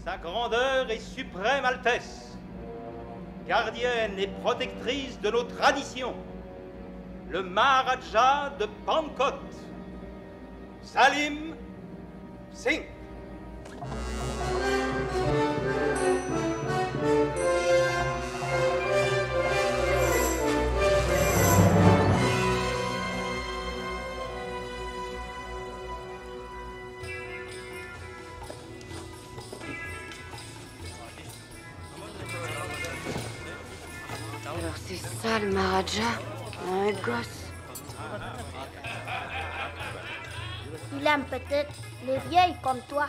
Sa grandeur et suprême Altesse, gardienne et protectrice de nos traditions, le Maharaja de Pankot, Salim Singh. Alors c'est ça le Maharaja, un gosse. Il aime peut-être les vieilles comme toi.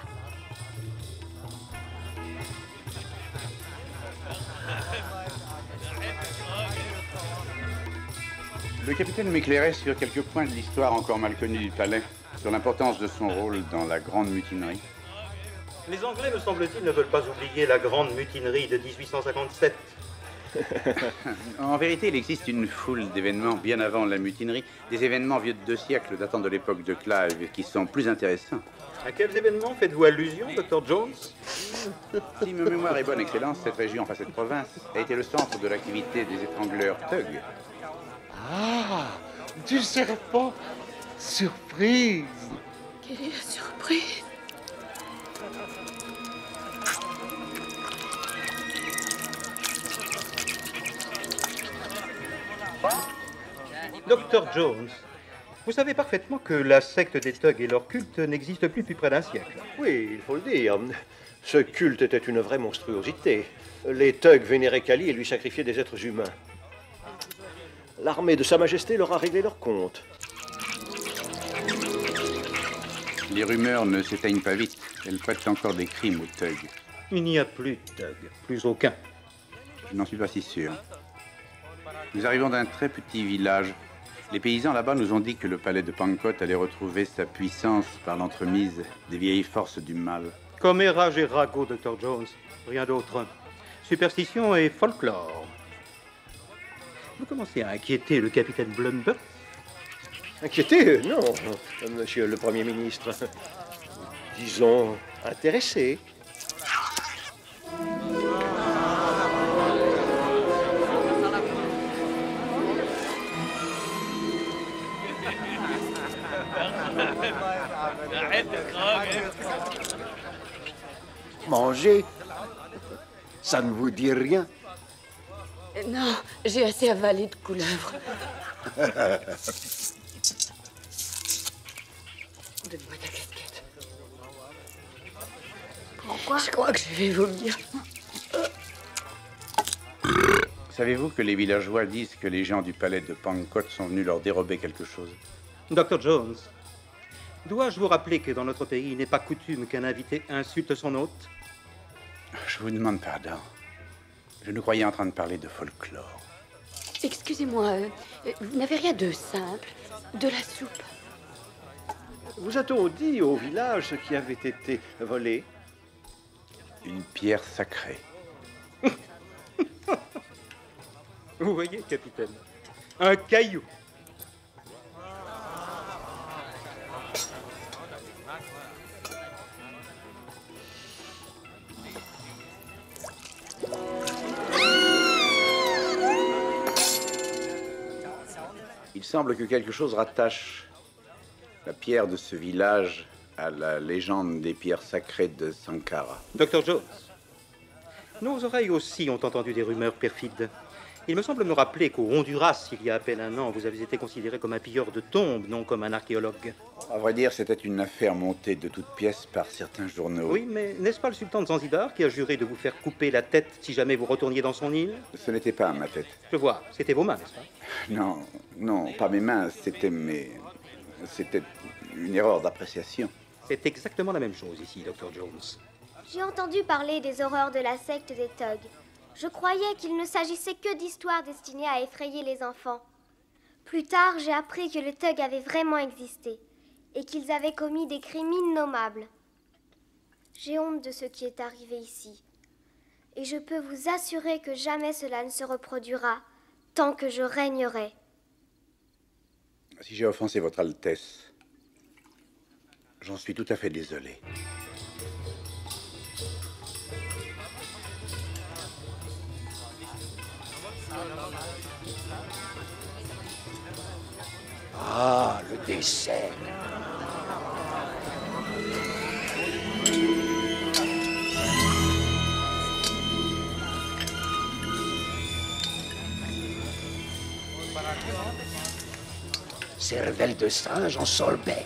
Le capitaine m'éclairait sur quelques points de l'histoire encore mal connue du palais, sur l'importance de son rôle dans la grande mutinerie. Les Anglais, me semble-t-il, ne veulent pas oublier la grande mutinerie de 1857. En vérité, il existe une foule d'événements bien avant la mutinerie, des événements vieux de 2 siècles datant de l'époque de Clive qui sont plus intéressants. À quels événements faites-vous allusion, Dr. Jones? Si ma mémoire est bonne, Excellence, cette région, enfin cette province, a été le centre de l'activité des étrangleurs thugs. Ah, du serpent. Surprise. Quelle est la surprise? Dr. Jones, vous savez parfaitement que la secte des thugs et leur culte n'existe plus depuis près d'un siècle. Oui, il faut le dire. Ce culte était une vraie monstruosité. Les thugs vénéraient Kali et lui sacrifiaient des êtres humains. L'armée de Sa Majesté leur a réglé leur compte. Les rumeurs ne s'éteignent pas vite. Elles prêtent encore des crimes aux thugs. Il n'y a plus de thugs, plus aucun. Je n'en suis pas si sûr. Nous arrivons d'un très petit village. Les paysans là-bas nous ont dit que le palais de Pankot allait retrouver sa puissance par l'entremise des vieilles forces du mal. Commérage et ragot, Dr. Jones. Rien d'autre. Superstition et folklore. Vous commencez à inquiéter le capitaine Blunbert? Inquiété? Non, monsieur le Premier ministre. Disons, intéressé. Manger. Ça ne vous dit rien? Non, j'ai assez avalé de couleuvres. Donne-moi ta casquette. Pourquoi? Je crois que je vais vomir. Savez-vous que les villageois disent que les gens du palais de Pankot sont venus leur dérober quelque chose? Dr. Jones, dois-je vous rappeler que dans notre pays, il n'est pas coutume qu'un invité insulte son hôte? Je vous demande pardon. Je nous croyais en train de parler de folklore. Excusez-moi, vous n'avez rien de simple? De la soupe? Vous a-t-on dit au village ce qui avait été volé? Une pierre sacrée. Vous voyez, capitaine, un caillou. Il semble que quelque chose rattache la pierre de ce village à la légende des pierres sacrées de Sankara. Dr. Jones, nos oreilles aussi ont entendu des rumeurs perfides. Il me semble me rappeler qu'au Honduras, il y a à peine un an, vous avez été considéré comme un pilleur de tombes, non comme un archéologue. À vrai dire, c'était une affaire montée de toutes pièces par certains journaux. Oui, mais n'est-ce pas le sultan de Zanzibar qui a juré de vous faire couper la tête si jamais vous retourniez dans son île? Ce n'était pas ma tête. Je vois, c'était vos mains, n'est-ce pas? Non, non, pas mes mains, c'était mes... C'était une erreur d'appréciation. C'est exactement la même chose ici, Dr. Jones. J'ai entendu parler des horreurs de la secte des thugs. Je croyais qu'il ne s'agissait que d'histoires destinées à effrayer les enfants. Plus tard, j'ai appris que les thugs avaient vraiment existé et qu'ils avaient commis des crimes innommables. J'ai honte de ce qui est arrivé ici. Et je peux vous assurer que jamais cela ne se reproduira tant que je régnerai. Si j'ai offensé votre Altesse, j'en suis tout à fait désolé. Ah, le dessert. Cervelle de singe en sorbet.